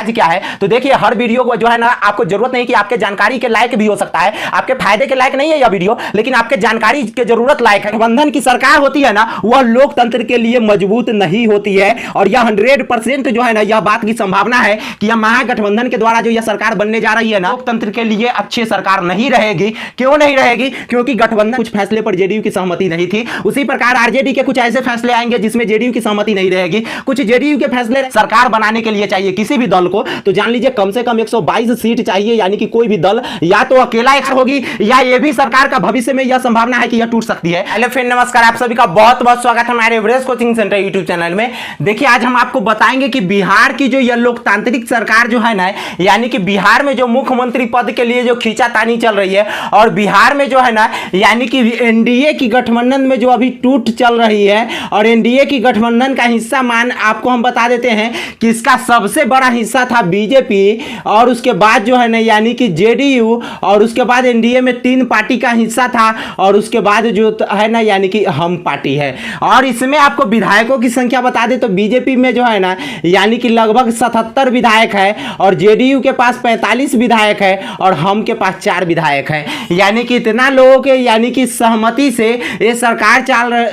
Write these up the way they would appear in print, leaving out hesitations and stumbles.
क्या है। तो देखिए हर वीडियो को जो है ना आपको जरूरत नहीं कि आपके जानकारी के लायक भी हो सकता है, आपके फायदे के लायक नहीं है यह वीडियो, लेकिन आपके जानकारी के जरूरत लायक है। गठबंधन की सरकार होती है ना वह लोकतंत्र के लिए मजबूत नहीं होती है और यह 100% जो है ना यह बात की संभावना है कि यह महागठबंधन के द्वारा जो यह सरकार बनने जा रही है ना लोकतंत्र के लिए अच्छी सरकार नहीं रहेगी। क्यों नहीं रहेगी? क्योंकि गठबंधन कुछ फैसले पर जेडीयू की सहमति नहीं थी, उसी प्रकार आरजेडी के कुछ ऐसे फैसले आएंगे जिसमें जेडीयू की सहमति नहीं रहेगी, कुछ जेडीयू के फैसले सरकार बनाने के लिए चाहिए किसी भी दल को। तो जान लीजिए कम से कम 122 सीट चाहिए, यानी कि कोई भी दल या तो अकेला एक होगी या ये भी सरकार का भविष्य में यह संभावना है कि यह टूट सकती है। हेलो फ्रेंड, नमस्कार, आप सभी का बहुत बहुत स्वागत है हमारे Everest coaching centre YouTube channel में। देखिए आज हम आपको बताएंगे कि बिहार की जो यह लोकतांत्रिक सरकार जो है ना, यानी कि बिहार में जो मुख्यमंत्री पद के लिए जो खींचातानी चल रही है और बिहार में जो है ना यानी कि एनडीए की गठबंधन में जो अभी टूट चल रही है और एनडीए की गठबंधन का हिस्सा मान आपको हम बता देते हैं कि इसका सबसे बड़ा हिस्सा था बीजेपी और उसके बाद जो है ना यानी कि जेडीयू और उसके बाद एनडीए में 3 पार्टी का हिस्सा था और उसके बाद जो है ना यानी कि हम पार्टी है। और इसमें आपको विधायकों की संख्या बता दे तो बीजेपी में जो है ना यानी कि लगभग 77 विधायक है और जेडीयू के पास 45 विधायक है और हम के पास 4 विधायक है। यानी कि इतना लोगों के यानी कि सहमति से ये सरकार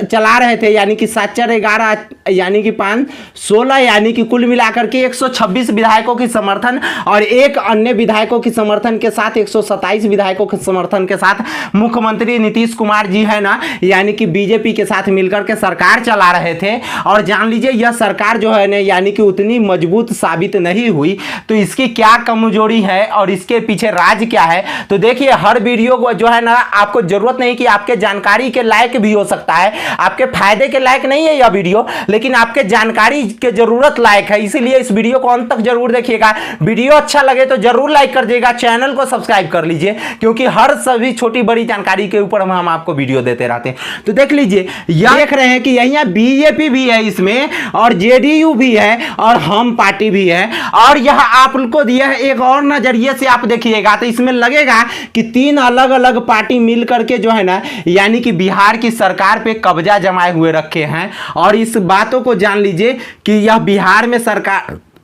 चला रहे थे, यानी कि 7 4 11 यानी कि 5 16 यानी कि कुल मिलाकर के 126 विधायकों की समर्थन और एक अन्य विधायकों की समर्थन के साथ 127 विधायकों के समर्थन के साथ मुख्यमंत्री नीतीश कुमार जी है ना यानी कि बीजेपी के साथ मिलकर के सरकार चला रहे थे। और जान लीजिए यह सरकार जो है ना यानी कि उतनी मजबूत साबित नहीं हुई। तो इसकी क्या कमजोरी है और इसके पीछे राज क्या है? तो देखिए हर वीडियो को जो है ना आपको जरूरत नहीं कि आपके जानकारी के लायक भी हो सकता है, आपके फायदे के लायक नहीं है यह वीडियो, लेकिन आपके जानकारी के जरूरत लायक है। इसीलिए इस वीडियो को अंत तक जरूर देखिएगा। वीडियो अच्छा लगे तो जरूर लाइक कर दीजिएगा, चैनल को सब्सक्राइब कर लीजिए क्योंकि हर सभी छोटी बड़ी जानकारी के ऊपर हम आपको वीडियो देते रहते हैं। तो देख लीजिए यह देख रहे हैं कि यहाँ बीजेपी भी है इसमें और जेडीयू भी है और हम पार्टी भी है। और यह आपको दिया है एक और नजरिए से आप देखिएगा तो इसमें लगेगा कि 3 अलग अलग पार्टी मिल करके जो है ना यानी कि बिहार की सरकार पे कब्जा जमाए हुए रखे हैं। और इस बातों को जान लीजिए कि यह बिहार में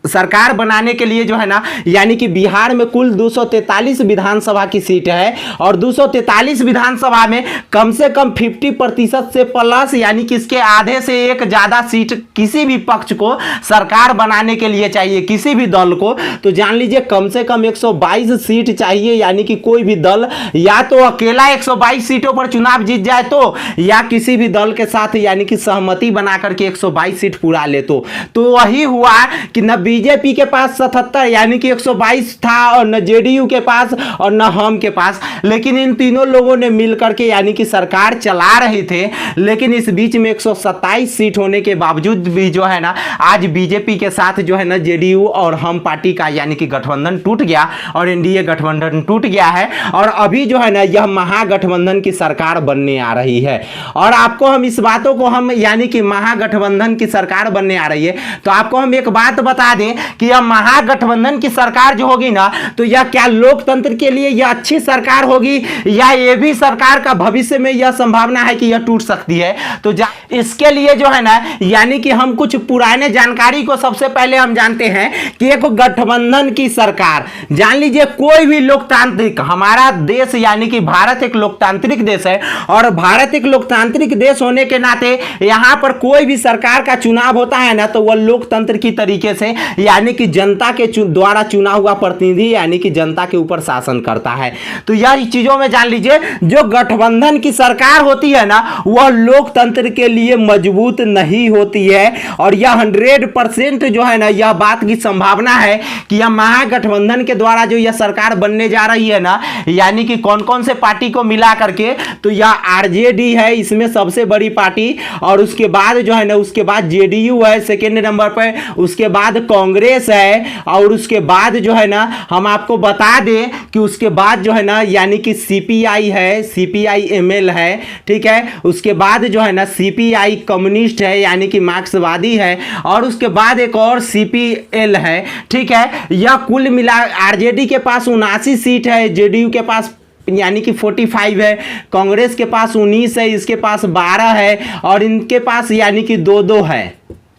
सरकार बनाने के लिए जो है ना यानी कि बिहार में कुल 243 विधानसभा की सीट है और 243 विधानसभा में कम से कम 50% से प्लस यानी कि इसके आधे से एक ज्यादा सीट किसी भी पक्ष को सरकार बनाने के लिए चाहिए, किसी भी दल को। तो जान लीजिए कम से कम 122 सीट चाहिए, यानी कि कोई भी दल या तो अकेला 122 सीटों पर चुनाव जीत जाए तो या किसी भी दल के साथ यानी कि सहमति बना करके 122 सीट पूरा ले तो वही हुआ कि न बीजेपी के पास 77 यानी कि 122 था और न जेडीयू के पास और न हम के पास, लेकिन इन तीनों लोगों ने मिलकर के यानी कि सरकार चला रहे थे। लेकिन इस बीच में 127 सीट होने के बावजूद भी जो है ना आज बीजेपी के साथ जो है ना जेडीयू और हम पार्टी का यानी कि गठबंधन टूट गया और एनडीए गठबंधन टूट गया है और अभी जो है ना यह महागठबंधन की सरकार बनने आ रही है। और आपको हम इस बातों को हम यानी कि महागठबंधन की सरकार बनने आ रही है तो आपको हम एक बात बता दें कि यह महागठबंधन की सरकार जो होगी ना तो यह क्या लोकतंत्र के लिए यह अच्छी सरकार होगी या ये भी सरकार का भविष्य में यह संभावना है कि यह टूट सकती है। तो इसके लिए जो है ना यानी कि हम कुछ पुराने जानकारी को सबसे पहले हम जानते हैं कि एक गठबंधन की सरकार, जान लीजिए कोई भी लोकतांत्रिक, हमारा देश यानी कि भारत एक लोकतांत्रिक देश है और भारत एक लोकतांत्रिक देश होने के नाते यहां पर कोई भी सरकार का चुनाव होता है ना तो वह लोकतंत्र की तरीके से यानी कि जनता के द्वारा चुना हुआ प्रतिनिधि यानी कि जनता के ऊपर शासन करता है। तो यह चीजों में जान लीजिए जो गठबंधन की सरकार होती है ना वह लोकतंत्र के लिए मजबूत नहीं होती है और यह 100% जो है ना यह बात की संभावना है कि यह महागठबंधन के द्वारा जो यह सरकार बनने जा रही है ना यानी कि कौन कौन से पार्टी को मिला करके, तो यह आरजेडी है इसमें सबसे बड़ी पार्टी और उसके बाद जो है ना उसके बाद जेडीयू है सेकेंड नंबर पर, उसके बाद कांग्रेस है और उसके बाद जो है ना हम आपको बता दें कि उसके बाद जो है ना यानी कि सीपीआई है, सीपीआई एमएल है, ठीक है। उसके बाद जो है ना सीपीआई कम्युनिस्ट है यानी कि मार्क्सवादी है और उसके बाद एक और सीपीएल है, ठीक है। यह कुल मिला आरजेडी के पास 79 सीट है, जेडीयू के पास यानी कि 45 है, कांग्रेस के पास 19 है, इसके पास 12 है और इनके पास यानी कि 2-2 है।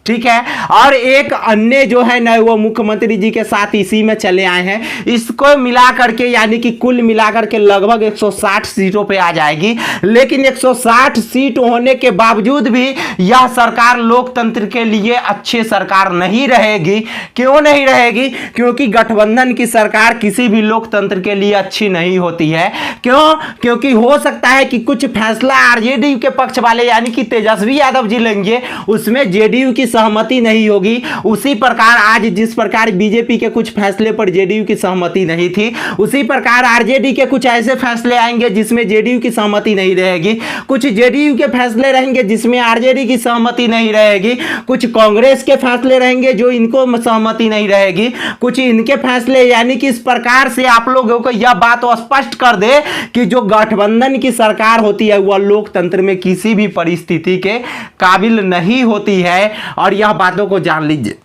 ठीक है। और एक अन्य जो है ना वो मुख्यमंत्री जी के साथ इसी में चले आए हैं। इसको मिला करके यानी कि कुल मिलाकर के लगभग 160 सीटों पे आ जाएगी। लेकिन 160 सीट होने के बावजूद भी यह सरकार लोकतंत्र के लिए अच्छी सरकार नहीं रहेगी। क्यों नहीं रहेगी? क्योंकि गठबंधन की सरकार किसी भी लोकतंत्र के लिए अच्छी नहीं होती है। क्यों? क्योंकि हो सकता है कि कुछ फैसला आरजेडी के पक्ष वाले यानी कि तेजस्वी यादव जी लेंगे, उसमें जेडीयू की सहमति नहीं होगी। उसी प्रकार आज जिस प्रकार बीजेपी के कुछ फैसले पर जेडीयू की सहमति नहीं थी, उसी प्रकार आरजेडी के कुछ ऐसे फैसले आएंगे जिसमें जेडीयू की सहमति नहीं रहेगी। कुछ जेडीयू के फैसले रहेंगे जिसमें आरजेडी की सहमति नहीं रहेगी। कुछ कांग्रेस के फैसले रहेंगे जो इनको सहमति नहीं रहेगी। कुछ इनके फैसले यानी कि इस प्रकार से आप लोगों को यह बात स्पष्ट कर दे कि जो गठबंधन की सरकार होती है वह लोकतंत्र में किसी भी परिस्थिति के काबिल नहीं होती है। और यह बातों को जान लीजिए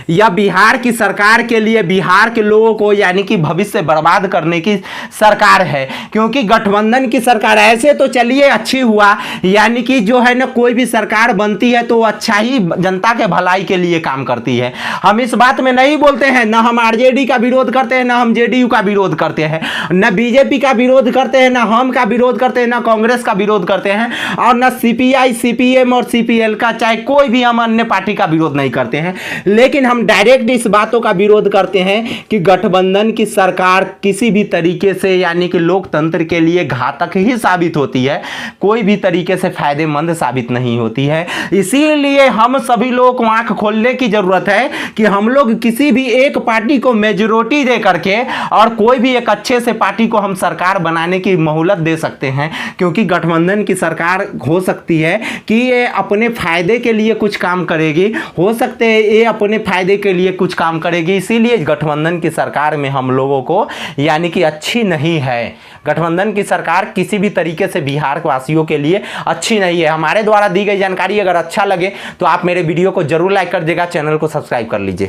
यह बिहार की सरकार के लिए बिहार के लोगों को यानी कि भविष्य बर्बाद करने की सरकार है। क्योंकि गठबंधन की सरकार ऐसे तो चलिए अच्छी हुआ यानी कि जो है ना कोई भी सरकार बनती है तो अच्छा ही जनता के भलाई के लिए काम करती है। हम इस बात में नहीं बोलते हैं, ना हम आरजेडी का विरोध करते हैं, ना हम जेडीयू का विरोध करते हैं, ना बीजेपी का विरोध करते हैं, ना हम का विरोध करते हैं, ना कांग्रेस का विरोध करते हैं, और ना सीपीआई सीपीएम और सीपीएल का चाहे कोई भी हम अन्य पार्टी का विरोध नहीं करते हैं। लेकिन हम डायरेक्ट इस बातों का विरोध करते हैं कि गठबंधन की सरकार किसी भी तरीके से यानी कि लोकतंत्र के लिए घातक ही साबित होती है, कोई भी तरीके से फायदेमंद साबित नहीं होती है। इसीलिए हम सभी लोगों को आंख खोलने की जरूरत है कि हम लोग किसी भी एक पार्टी को मेजॉरिटी दे करके और कोई भी एक अच्छे से पार्टी को हम सरकार बनाने की मोहलत दे सकते हैं। क्योंकि गठबंधन की सरकार हो सकती है कि ये अपने फायदे के लिए कुछ काम करेगी, हो सकते हैं ये अपने फायदे के लिए कुछ काम करेगी। इसीलिए गठबंधन की सरकार में हम लोगों को यानी कि अच्छी नहीं है। गठबंधन की सरकार किसी भी तरीके से बिहार वासियों के लिए अच्छी नहीं है। हमारे द्वारा दी गई जानकारी अगर अच्छा लगे तो आप मेरे वीडियो को जरूर लाइक कर दीजिएगा, चैनल को सब्सक्राइब कर लीजिए।